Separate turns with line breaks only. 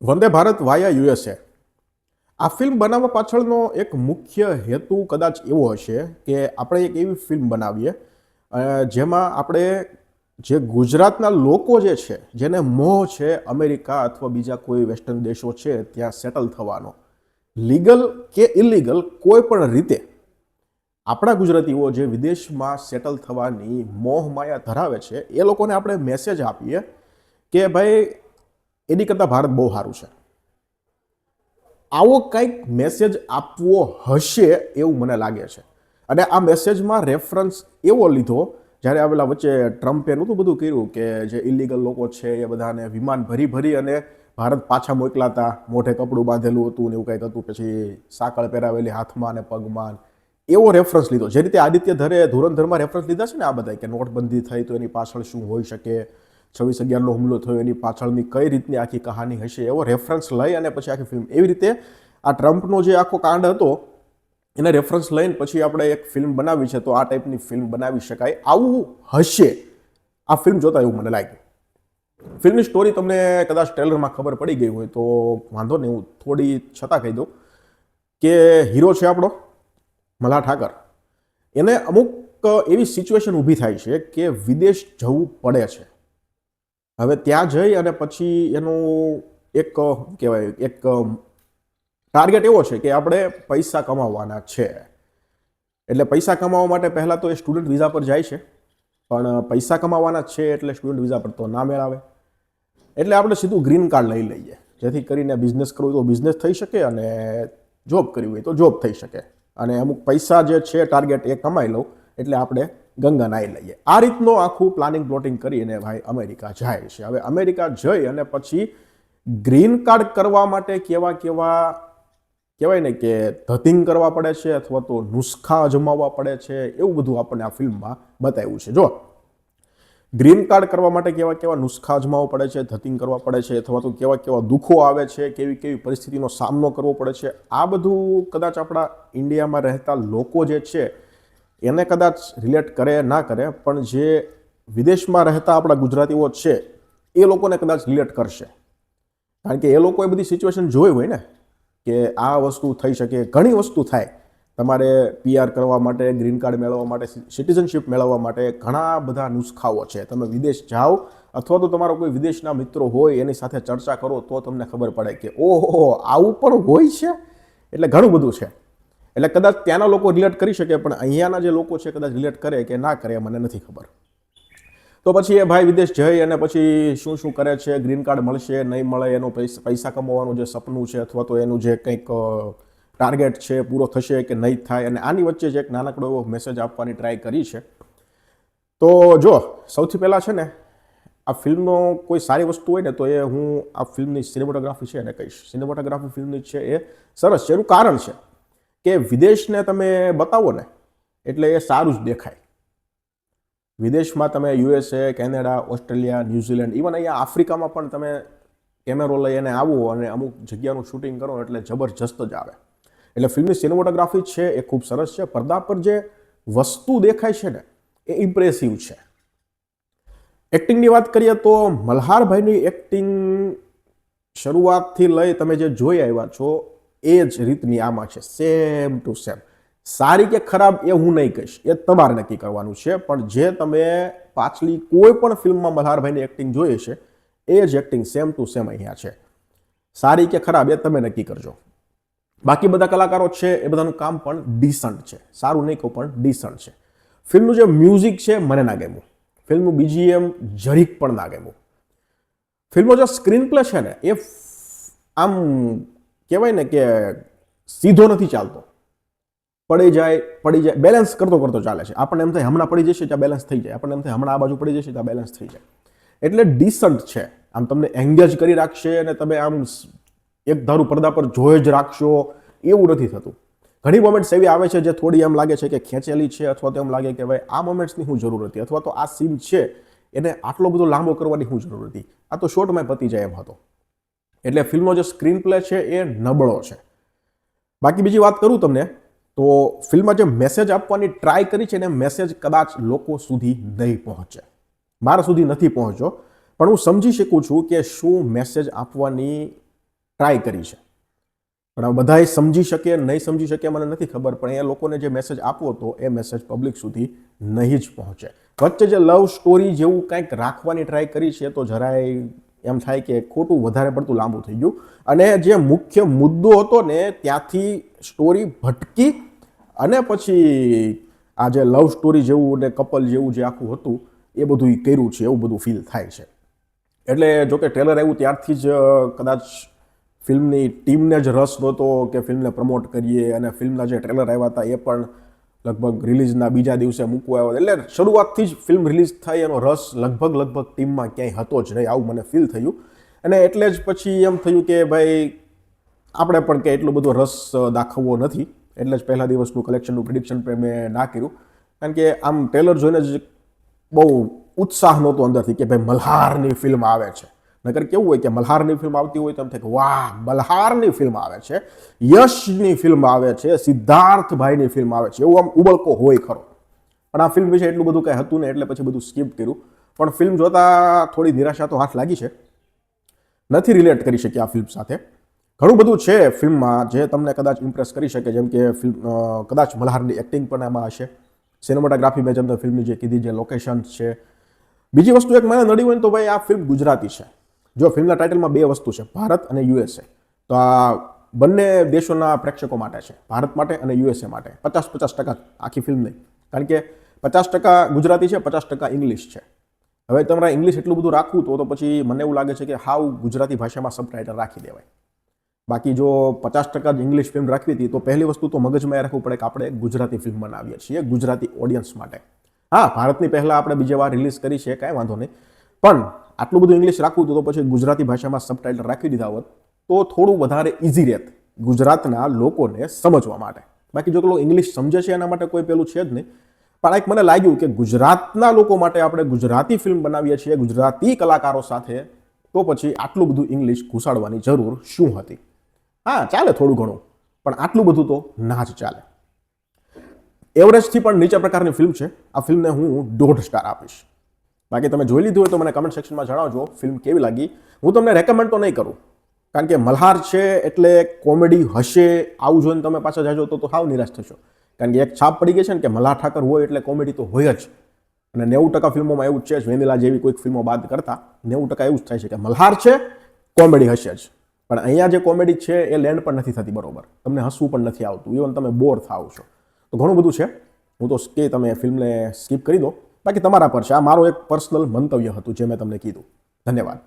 વંદે ભારત વાયા USA આ film બનાવવા પાછળનો એક મુખ્ય હેતુ કદાચ એવો હશે કે આપણે એક એવી ફિલ્મ બનાવીએ જેમાં આપણે જે ગુજરાતના લોકો જે છે જેને મોહ છે અમેરિકા અથવા બીજા કોઈ વેસ્ટર્ન દેશો છે ત્યાં સેટલ થવાનો, લીગલ કે ઇલીગલ કોઈ પણ રીતે આપણા ગુજરાતીઓ જે વિદેશમાં સેટલ થવાની મોહ માયા ધરાવે છે એ લોકોને આપણે મેસેજ આપીએ કે ભાઈ એની કરતાં ભારત બહુ સારું છે. આવો કંઈક મેસેજ આપવો હશે એવું મને લાગે છે. અને આ મેસેજમાં રેફરન્સ એવો લીધો જ્યારે આવેલા વચ્ચે ટ્રમ્પે નહોતું બધું કર્યું કે જે ઇલીગલ લોકો છે એ બધાને વિમાન ભરી ભરી અને ભારત પાછા મોકલાતા, મોઢે કપડું બાંધેલું હતું ને એવું કંઈક હતું, પછી સાંકળ પહેરાવેલી હાથમાં અને પગમાં, એવો રેફરન્સ લીધો. જે રીતે આદિત્ય ધુરંધરમાં રેફરન્સ લીધા છે ને આ બધા, કે નોટબંધી થઈ તો એની પાછળ શું હોઈ શકે, 26/11નો હુમલો થયો એની પાછળની કઈ રીતની આખી કહાની હશે, એવો રેફરન્સ લઈ અને પછી આખી ફિલ્મ. એવી રીતે આ ટ્રમ્પનો જે આખો કાંડ હતો એને રેફરન્સ લઈને પછી આપણે એક ફિલ્મ બનાવી છે, તો આ ટાઈપની ફિલ્મ બનાવી શકાય. આવું હશે આ ફિલ્મ જોતા એવું મને લાગ્યું. ફિલ્મની સ્ટોરી તમને કદાચ ટ્રેલરમાં ખબર પડી ગઈ હોય તો વાંધો નહીં, હું થોડી છતાં કહી દઉં કે હીરો છે આપણો મલ્હાર ઠાકર. એને અમુક એવી સિચ્યુએશન ઊભી થાય છે કે વિદેશ જવું પડે છે. હવે ત્યાં જઈ અને પછી એનું એક કહેવાય એક ટાર્ગેટ એવો છે કે આપણે પૈસા કમાવવાના છે. એટલે પૈસા કમાવવા માટે પહેલાં તો એ સ્ટુડન્ટ વિઝા પર જાય છે, પણ પૈસા કમાવાના છે એટલે સ્ટુડન્ટ વિઝા પર તો ના મેળાવે. એટલે આપણે સીધું ગ્રીન કાર્ડ લઈ લઈએ, જેથી કરીને બિઝનેસ કરવું તો બિઝનેસ થઈ શકે અને જોબ કરવી હોય તો જોબ થઈ શકે. અને અમુક પૈસા જે છે ટાર્ગેટ એ કમાઈ લઉં એટલે આપણે ગંગા નાઈ લઈએ. આ રીતનું આખું પ્લાનિંગ પ્લોટિંગ કરીને ભાઈ અમેરિકા જાય છે. હવે અમેરિકા જઈ અને પછી ગ્રીન કાર્ડ કરવા માટે કેવા કેવા કહેવાય ને કે ધતિંગ કરવા પડે છે અથવા તો નુસ્ખા અજમાવવા પડે છે, એવું બધું આપણને આ ફિલ્મમાં બતાવ્યું છે. જો ગ્રીન કાર્ડ કરવા માટે કેવા કેવા નુસ્ખા અજમાવવા પડે છે, ધતિંગ કરવા પડે છે, અથવા તો કેવા કેવા દુઃખો આવે છે, કેવી કેવી પરિસ્થિતિનો સામનો કરવો પડે છે, આ બધું કદાચ આપણા ઇન્ડિયામાં રહેતા લોકો જે છે એને કદાચ રિલેટ કરે ના કરે, પણ જે વિદેશમાં રહેતા આપણા ગુજરાતીઓ છે એ લોકોને કદાચ રિલેટ કરશે. કારણ કે એ લોકોએ બધી સિચ્યુએશન જોઈ હોય ને કે આ વસ્તુ થઈ શકે, ઘણી વસ્તુ થાય. તમારે PR કરવા માટે, ગ્રીન કાર્ડ મેળવવા માટે, સિટીઝનશીપ મેળવવા માટે ઘણા બધા નુસ્ખાઓ છે. તમે વિદેશ જાઓ અથવા તો તમારો કોઈ વિદેશના મિત્રો હોય એની સાથે ચર્ચા કરો તો તમને ખબર પડે કે ઓહો આવું પણ હોય છે. એટલે ઘણું બધું છે. એટલે કદાચ ત્યાંના લોકો રિલેટ કરી શકે, પણ અહીંયાના જે લોકો છે કદાચ રિલેટ કરે કે ના કરે મને નથી ખબર. તો પછી એ ભાઈ વિદેશ જઈ અને પછી શું શું કરે છે, ગ્રીન કાર્ડ મળશે નહીં મળે, એનું પૈસા કમાવાનું જે સપનું છે અથવા તો એનું જે કંઈક ટાર્ગેટ છે પૂરો થશે કે નહીં થાય, અને આની વચ્ચે જ એક નાનકડો એવો મેસેજ આપવાની ટ્રાય કરી છે. તો જો સૌથી પહેલાં છે ને આ ફિલ્મનો કોઈ સારી વસ્તુ હોય ને તો એ હું આ ફિલ્મની સિનેમેટોગ્રાફી છે એને કહીશ. સિનેમેટોગ્રાફી ફિલ્મની છે એ સરસ છે. એનું કારણ છે કે વિદેશને તમે બતાવો ને એટલે એ સારું જ દેખાય. વિદેશમાં તમે USA, Canada, Australia, New Zealand, even અહીંયા આફ્રિકામાં પણ તમે કેમેરો લઈ અને આવો અને અમુક જગ્યાનું શૂટિંગ કરો એટલે જબરજસ્ત જ આવે. એટલે ફિલ્મની સિનેમેટોગ્રાફી છે એ ખૂબ સરસ છે. પડદા પર જે વસ્તુ દેખાય છે ને એ ઇમ્પ્રેસિવ છે. એક્ટિંગની વાત કરીએ તો મલ્હારભાઈની એક્ટિંગ શરૂઆતથી લઈ તમે જે જોઈ આવ્યા છો એ જ રીતની આમાં છે, સેમ ટુ સેમ. સારી કે ખરાબ એ હું નહીં કહીશ, એ તમારે નક્કી કરવાનું છે. પણ જે તમે પાછલી કોઈ પણ ફિલ્મમાં મલ્હારભાઈની એક્ટિંગ જોઈએ છે એ જ એક્ટિંગ સેમ ટુ સેમ અહીંયા છે. સારી કે ખરાબ એ તમે નક્કી કરજો. બાકી બધા કલાકારો છે એ બધાનું કામ પણ ડિસન્ટ છે. સારું નહીં કહું પણ ડિસન્ટ છે. ફિલ્મનું જે મ્યુઝિક છે મને ના ગમ્યું. ફિલ્મનું BGM જરીક પણ ના ગમ્યું. ફિલ્મનો જે સ્ક્રીન પ્લે છે ને એ આમ કહેવાય ને કે સીધો નથી ચાલતો. પડી જાય બેલેન્સ કરતો ચાલે છે. આપણને એમ થાય હમણાં પડી જશે ત્યાં બેલેન્સ થઈ જાય, આપણને એમ થાય હમણાં આ બાજુ પડી જશે ત્યાં બેલેન્સ થઈ જાય. એટલે ડિસન્ટ છે. આમ તમને એંગેજ કરી રાખશે અને તમે આમ એક ધારું પડદા પર જોઈ જ રાખશો એવું નથી થતું. ઘણી મોમેન્ટ્સ એવી આવે છે જે થોડી એમ લાગે છે કે ખેંચેલી છે, અથવા તો એમ લાગે કે ભાઈ આ મોમેન્ટ્સની શું જરૂર હતી, અથવા તો આ સીન છે એને આટલો બધો લાંબો કરવાની શું જરૂર હતી, આ તો શોર્ટમાં પતી જાય એમ હતો. એટલે ફિલ્મનો જે સ્ક્રીન પ્લે છે એ નબળો છે. બાકી બીજી વાત કરું તમને તો ફિલ્મમાં જે મેસેજ આપવાની ટ્રાય કરી છે ને મેસેજ કદાચ લોકો સુધી નહીં પહોંચે. મારા સુધી નથી પહોંચ્યો, પણ હું સમજી શકું છું કે શું મેસેજ આપવાની ટ્રાય કરી છે. પણ બધાએ સમજી શકે નહીં સમજી શકે મને નથી ખબર, પણ એ લોકોને જે મેસેજ આપવો હતો એ મેસેજ પબ્લિક સુધી નહીં જ પહોંચે. વચ્ચે જે લવ સ્ટોરી જેવું કંઈક રાખવાની ટ્રાય કરી છે તો જરાય એમ થાય કે ખોટું વધારે પડતું લાંબુ થઈ ગયું, અને જે મુખ્ય મુદ્દો હતો ને ત્યાંથી સ્ટોરી ભટકી અને પછી આ જે લવ સ્ટોરી જેવું ને કપલ જેવું જે આખું હતું એ બધું કર્યું છે એવું બધું ફીલ થાય છે. એટલે જોકે ટ્રેલર આવ્યું ત્યારથી જ કદાચ ફિલ્મની ટીમને જ રસ નહોતો કે ફિલ્મને પ્રમોટ કરીએ, અને ફિલ્મના જે ટ્રેલર આવ્યા હતા એ પણ લગભગ રિલીઝના બીજા દિવસે મૂકવા આવ્યા. એટલે શરૂઆતથી જ ફિલ્મ રિલીઝ થઈ એનો રસ લગભગ ટીમમાં ક્યાંય હતો જ નહીં, આવું મને ફીલ થયું. અને એટલે જ પછી એમ થયું કે ભાઈ આપણે પણ કે એટલો બધો રસ દાખવવો નથી, એટલે જ પહેલા દિવસનું કલેક્શનનું પ્રિડિક્શન પણ મેં ના કર્યું. કારણ કે આમ ટ્રેલર જોઈને જ બહુ ઉત્સાહ નહોતો અંદરથી કે ભાઈ મલ્હારની ફિલ્મ આવે છે. નકર કેવું હોય કે મલ્હારની ફિલ્મ આવતી હોય તો એમ થાય કે વાહ મલ્હારની ફિલ્મ આવે છે, યશની ફિલ્મ આવે છે, સિદ્ધાર્થભાઈની ફિલ્મ આવે છે, એવું આમ ઉબળકો હોય ખરો. પણ આ ફિલ્મ વિશે એટલું બધું કાંઈ હતું ને એટલે પછી બધું સ્કીપ કર્યું. પણ ફિલ્મ જોતા થોડી નિરાશા તો હાથ લાગી છે, નથી રિલેટ કરી શકી આ ફિલ્મ સાથે. ઘણું બધું છે ફિલ્મમાં જે તમને કદાચ ઇમ્પ્રેસ કરી શકે, જેમ કે ફિલ્મ કદાચ મલ્હારની એક્ટિંગ પણ એમાં હશે, સિનેમેટોગ્રાફી મેં જેમ ફિલ્મની જે કીધી, જે લોકેશન્સ છે. બીજી વસ્તુ એક મને નડી હોય ને તો ભાઈ આ ફિલ્મ ગુજરાતી છે. જો ફિલ્મના ટાઇટલમાં બે વસ્તુ છે, ભારત અને યુએસએ, તો આ બંને દેશોના પ્રેક્ષકો માટે છે, ભારત માટે અને યુએસએ માટે. 50-50% આખી ફિલ્મ નહીં, કારણ કે 50% ગુજરાતી છે, 50% ઇંગ્લિશ છે. હવે તમારે ઇંગ્લિશ એટલું બધું રાખવું તો પછી મને એવું લાગે છે કે હાવ ગુજરાતી ભાષામાં સબટાઇટલ રાખી દેવાય. બાકી જો 50% જ ઇંગ્લિશ ફિલ્મ રાખવી હતી તો પહેલી વસ્તુ તો મગજમાં એ રાખવું પડે કે આપણે ગુજરાતી ફિલ્મ બનાવીએ છીએ ગુજરાતી ઓડિયન્સ માટે. હા, ભારતની પહેલાં આપણે બીજી વાર રિલીઝ કરી છે, કાંઈ વાંધો નહીં, પણ આટલું બધું ઇંગ્લિશ રાખવું હતું તો પછી ગુજરાતી ભાષામાં સબટાઇટલ રાખી દીધા હોત તો થોડું વધારે ઇઝી રહેત ગુજરાતના લોકોને સમજવા માટે. બાકી જો લોકો ઇંગ્લિશ સમજે છે એના માટે કોઈ પેલું છે જ નહીં. પણ એક મને લાગ્યું કે ગુજરાતના લોકો માટે આપણે ગુજરાતી ફિલ્મ બનાવીએ છીએ ગુજરાતી કલાકારો સાથે, તો પછી આટલું બધું ઇંગ્લિશ ઘુસાડવાની જરૂર શું હતી? હા, ચાલે થોડું ઘણું, પણ આટલું બધું તો ના જ ચાલે. એવરેજથી પણ નીચા પ્રકારની ફિલ્મ છે. આ ફિલ્મને હું 1.5 સ્ટાર આપીશ. બાકી તમે જોઈ લીધું હોય તો મને કમેન્ટ સેક્શનમાં જણાવજો ફિલ્મ કેવી લાગી. હું તમને રેકમેન્ડ તો નહીં કરું, કારણ કે મલ્હાર છે એટલે કોમેડી હશે, આવું જોઈને તમે પાછા જાજો તો સાવ નિરાશ થશો. કારણ કે એક છાપ પડી ગઈ છે ને કે મલ્હાર ઠાકર હોય એટલે કોમેડી તો હોય જ, અને 90% ફિલ્મોમાં એવું જ છે. વેનીલા જેવી કોઈક ફિલ્મો બાદ કરતા 90% એવું જ થાય છે કે મલ્હાર છે, કોમેડી હશે જ. પણ અહીંયા જે કોમેડી છે એ લેન્ડ પણ નથી થતી બરોબર, તમને હસવું પણ નથી આવતું, ઇવન તમે બોર થાવ છો. તો ઘણું બધું છે. હું તો કે તમે ફિલ્મને સ્કીપ કરી દો, બાકી તમારા પર છે. આ મારો એક પર્સનલ મંતવ્ય હતું જે મેં તમને કીધું. ધન્યવાદ.